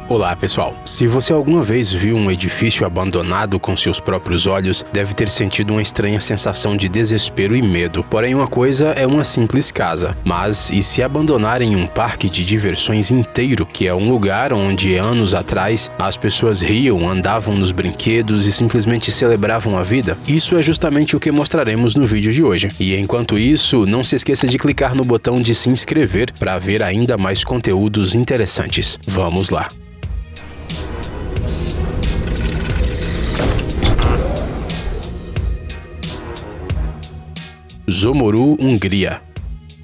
Olá pessoal, se você alguma vez viu um edifício abandonado com seus próprios olhos, deve ter sentido uma estranha sensação de desespero e medo. Porém, uma coisa é uma simples casa, mas e se abandonarem um parque de diversões inteiro, que é um lugar onde anos atrás as pessoas riam, andavam nos brinquedos e simplesmente celebravam a vida? Isso é justamente o que mostraremos no vídeo de hoje. E enquanto isso, não se esqueça de clicar no botão de se inscrever para ver ainda mais conteúdos interessantes. Vamos lá! Zomoru, Hungria.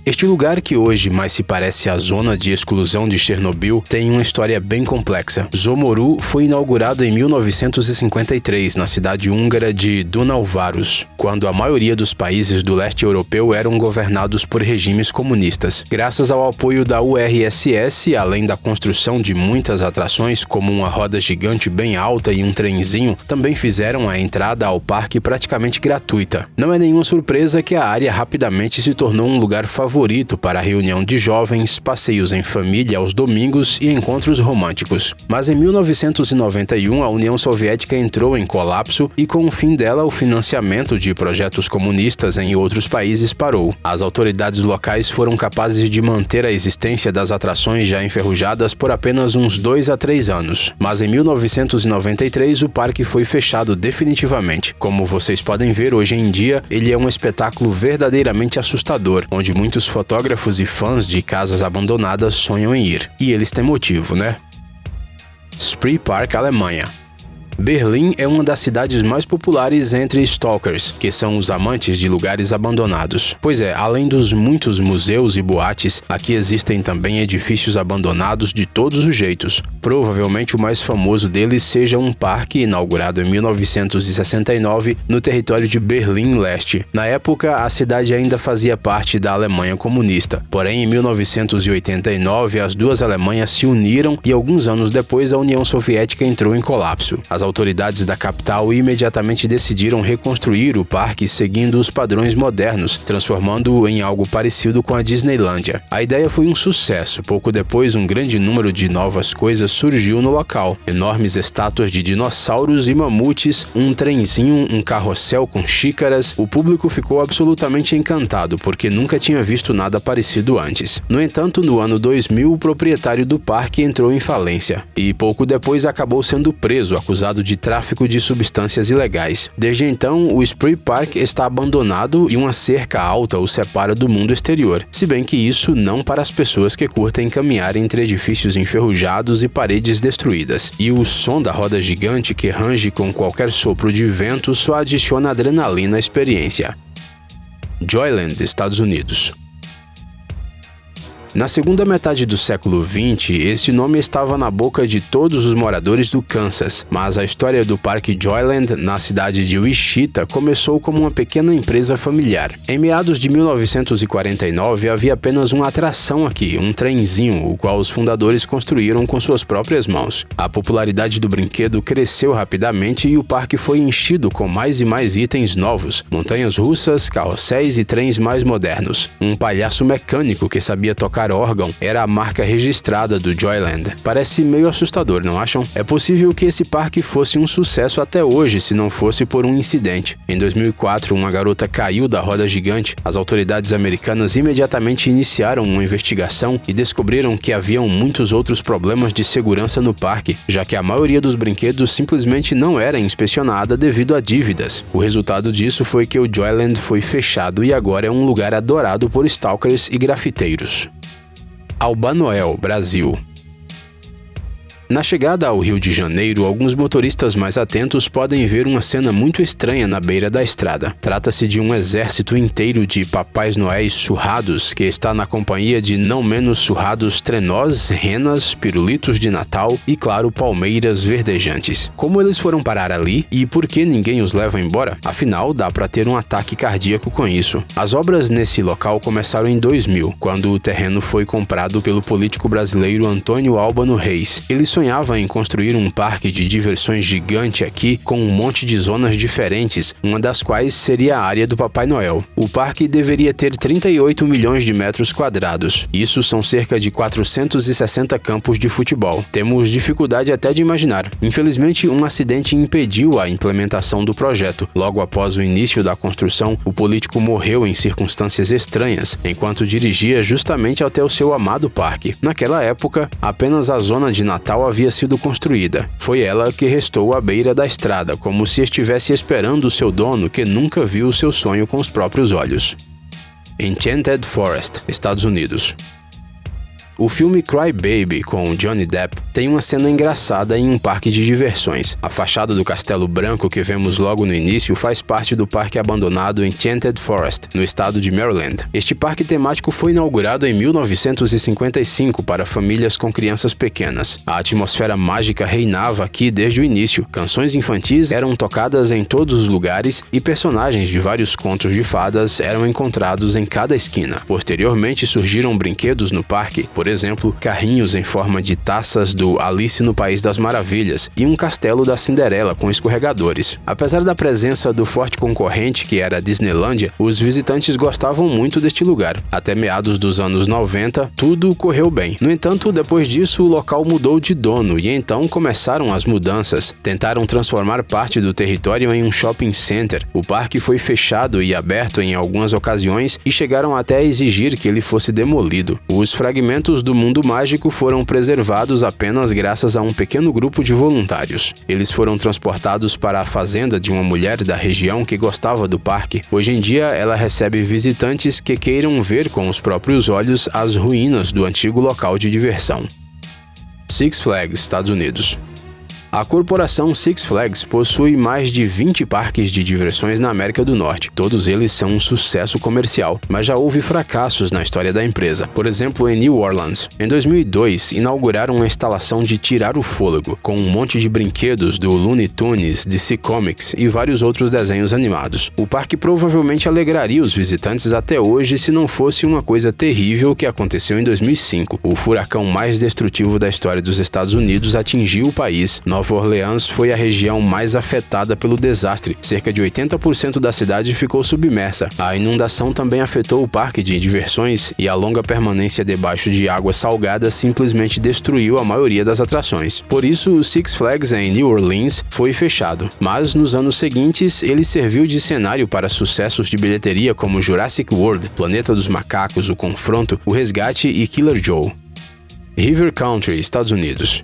Este lugar, que hoje mais se parece à zona de exclusão de Chernobyl, tem uma história bem complexa. Zomoru foi inaugurado em 1953 na cidade húngara de Dunaújváros, quando a maioria dos países do leste europeu eram governados por regimes comunistas. Graças ao apoio da URSS, além da construção de muitas atrações, como uma roda gigante bem alta e um trenzinho, também fizeram a entrada ao parque praticamente gratuita. Não é nenhuma surpresa que a área rapidamente se tornou um lugar favorito para reunião de jovens, passeios em família aos domingos e encontros românticos. Mas em 1991, a União Soviética entrou em colapso e, com o fim dela, o financiamento de projetos comunistas em outros países parou. As autoridades locais foram capazes de manter a existência das atrações já enferrujadas por apenas uns 2 a 3 anos. Mas em 1993, o parque foi fechado definitivamente. Como vocês podem ver hoje em dia, ele é um espetáculo verdadeiramente assustador, onde muitos fotógrafos e fãs de casas abandonadas sonham em ir. E eles têm motivo, né? Spree Park, Alemanha. Berlim é uma das cidades mais populares entre stalkers, que são os amantes de lugares abandonados. Pois é, além dos muitos museus e boates, aqui existem também edifícios abandonados de todos os jeitos. Provavelmente o mais famoso deles seja um parque inaugurado em 1969 no território de Berlim Leste. Na época, a cidade ainda fazia parte da Alemanha comunista. Porém, em 1989, as duas Alemanhas se uniram e alguns anos depois a União Soviética entrou em colapso. As autoridades da capital imediatamente decidiram reconstruir o parque seguindo os padrões modernos, transformando-o em algo parecido com a Disneylândia. A ideia foi um sucesso. Pouco depois, um grande número de novas coisas surgiu no local. Enormes estátuas de dinossauros e mamutes, um trenzinho, um carrossel com xícaras. O público ficou absolutamente encantado, porque nunca tinha visto nada parecido antes. No entanto, no ano 2000, o proprietário do parque entrou em falência e pouco depois acabou sendo preso, acusado de tráfico de substâncias ilegais. Desde então, o Spree Park está abandonado e uma cerca alta o separa do mundo exterior, se bem que isso não para as pessoas que curtem caminhar entre edifícios enferrujados e paredes destruídas. E o som da roda gigante, que range com qualquer sopro de vento, só adiciona adrenalina à experiência. Joyland, Estados Unidos. Na segunda metade do século XX, esse nome estava na boca de todos os moradores do Kansas, mas a história do Parque Joyland, na cidade de Wichita, começou como uma pequena empresa familiar. Em meados de 1949, havia apenas uma atração aqui, um trenzinho, o qual os fundadores construíram com suas próprias mãos. A popularidade do brinquedo cresceu rapidamente e o parque foi enchido com mais e mais itens novos, montanhas russas, carrosséis e trens mais modernos. Um palhaço mecânico que sabia tocar órgão era a marca registrada do Joyland. Parece meio assustador, não acham? É possível que esse parque fosse um sucesso até hoje se não fosse por um incidente. Em 2004, uma garota caiu da roda gigante. As autoridades americanas imediatamente iniciaram uma investigação e descobriram que haviam muitos outros problemas de segurança no parque, já que a maioria dos brinquedos simplesmente não era inspecionada devido a dívidas. O resultado disso foi que o Joyland foi fechado e agora é um lugar adorado por stalkers e grafiteiros. Albanoel, Brasil. Na chegada ao Rio de Janeiro, alguns motoristas mais atentos podem ver uma cena muito estranha na beira da estrada. Trata-se de um exército inteiro de Papais Noéis surrados que está na companhia de não menos surrados trenós, renas, pirulitos de Natal e, claro, palmeiras verdejantes. Como eles foram parar ali e por que ninguém os leva embora? Afinal, dá para ter um ataque cardíaco com isso. As obras nesse local começaram em 2000, quando o terreno foi comprado pelo político brasileiro Antônio Albano Reis. Eles sonhava em construir um parque de diversões gigante aqui com um monte de zonas diferentes, uma das quais seria a área do Papai Noel. O parque deveria ter 38 milhões de metros quadrados. Isso são cerca de 460 campos de futebol. Temos dificuldade até de imaginar. Infelizmente, um acidente impediu a implementação do projeto. Logo após o início da construção, o político morreu em circunstâncias estranhas, enquanto dirigia justamente até o seu amado parque. Naquela época, apenas a zona de Natal havia sido construída. Foi ela que restou à beira da estrada, como se estivesse esperando o seu dono que nunca viu o seu sonho com os próprios olhos. Enchanted Forest, Estados Unidos. O filme Cry Baby, com Johnny Depp, tem uma cena engraçada em um parque de diversões. A fachada do castelo branco que vemos logo no início faz parte do parque abandonado Enchanted Forest, no estado de Maryland. Este parque temático foi inaugurado em 1955 para famílias com crianças pequenas. A atmosfera mágica reinava aqui desde o início. Canções infantis eram tocadas em todos os lugares e personagens de vários contos de fadas eram encontrados em cada esquina. Posteriormente surgiram brinquedos no parque, por exemplo, carrinhos em forma de taças do Alice no País das Maravilhas e um castelo da Cinderela com escorregadores. Apesar da presença do forte concorrente que era a Disneylândia, os visitantes gostavam muito deste lugar. Até meados dos anos 90, tudo correu bem. No entanto, depois disso, o local mudou de dono e então começaram as mudanças. Tentaram transformar parte do território em um shopping center. O parque foi fechado e aberto em algumas ocasiões e chegaram até a exigir que ele fosse demolido. Os fragmentos do mundo mágico foram preservados apenas graças a um pequeno grupo de voluntários. Eles foram transportados para a fazenda de uma mulher da região que gostava do parque. Hoje em dia, ela recebe visitantes que queiram ver com os próprios olhos as ruínas do antigo local de diversão. Six Flags, Estados Unidos. A corporação Six Flags possui mais de 20 parques de diversões na América do Norte. Todos eles são um sucesso comercial, mas já houve fracassos na história da empresa. Por exemplo, em New Orleans. Em 2002, inauguraram uma instalação de tirar o fôlego, com um monte de brinquedos do Looney Tunes, DC Comics e vários outros desenhos animados. O parque provavelmente alegraria os visitantes até hoje se não fosse uma coisa terrível que aconteceu em 2005. O furacão mais destrutivo da história dos Estados Unidos atingiu o país. Nova Orleans foi a região mais afetada pelo desastre. Cerca de 80% da cidade ficou submersa. A inundação também afetou o parque de diversões e a longa permanência debaixo de água salgada simplesmente destruiu a maioria das atrações. Por isso, o Six Flags em New Orleans foi fechado. Mas nos anos seguintes, ele serviu de cenário para sucessos de bilheteria como Jurassic World, Planeta dos Macacos, O Confronto, O Resgate e Killer Joe. River Country, Estados Unidos.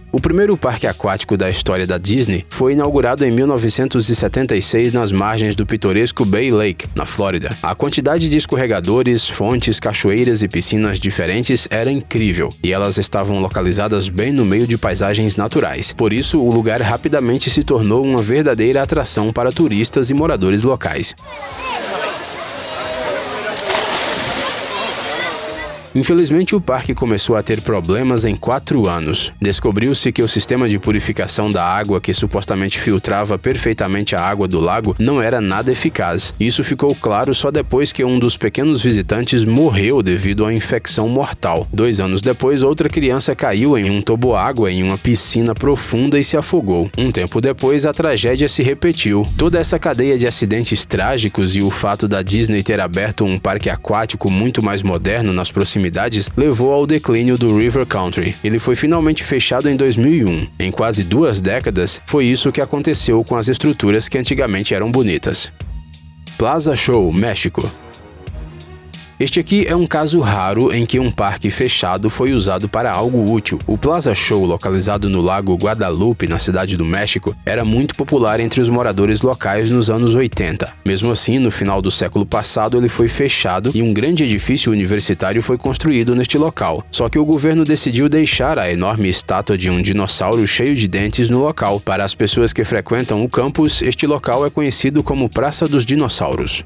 O primeiro parque aquático da história da Disney foi inaugurado em 1976 nas margens do pitoresco Bay Lake, na Flórida. A quantidade de escorregadores, fontes, cachoeiras e piscinas diferentes era incrível, e elas estavam localizadas bem no meio de paisagens naturais. Por isso, o lugar rapidamente se tornou uma verdadeira atração para turistas e moradores locais. Infelizmente, o parque começou a ter problemas em 4 anos. Descobriu-se que o sistema de purificação da água, que supostamente filtrava perfeitamente a água do lago, não era nada eficaz. Isso ficou claro só depois que um dos pequenos visitantes morreu devido a infecção mortal. 2 anos depois, outra criança caiu em um toboágua em uma piscina profunda e se afogou. Um tempo depois, a tragédia se repetiu. Toda essa cadeia de acidentes trágicos e o fato da Disney ter aberto um parque aquático muito mais moderno nas proximidades levou ao declínio do River Country. Ele foi finalmente fechado em 2001. Em quase 2 décadas, foi isso que aconteceu com as estruturas que antigamente eram bonitas. Plaza Show, México. Este aqui é um caso raro em que um parque fechado foi usado para algo útil. O Plaza Show, localizado no Lago Guadalupe, na cidade do México, era muito popular entre os moradores locais nos anos 80. Mesmo assim, no final do século passado, ele foi fechado e um grande edifício universitário foi construído neste local. Só que o governo decidiu deixar a enorme estátua de um dinossauro cheio de dentes no local. Para as pessoas que frequentam o campus, este local é conhecido como Praça dos Dinossauros.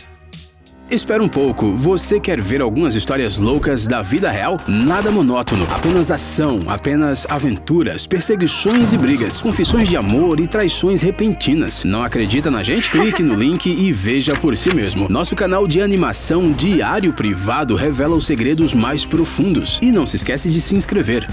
Espera um pouco, você quer ver algumas histórias loucas da vida real? Nada monótono, apenas ação, apenas aventuras, perseguições e brigas, confissões de amor e traições repentinas. Não acredita na gente? Clique no link e veja por si mesmo. Nosso canal de animação Diário Privado revela os segredos mais profundos. E não se esquece de se inscrever.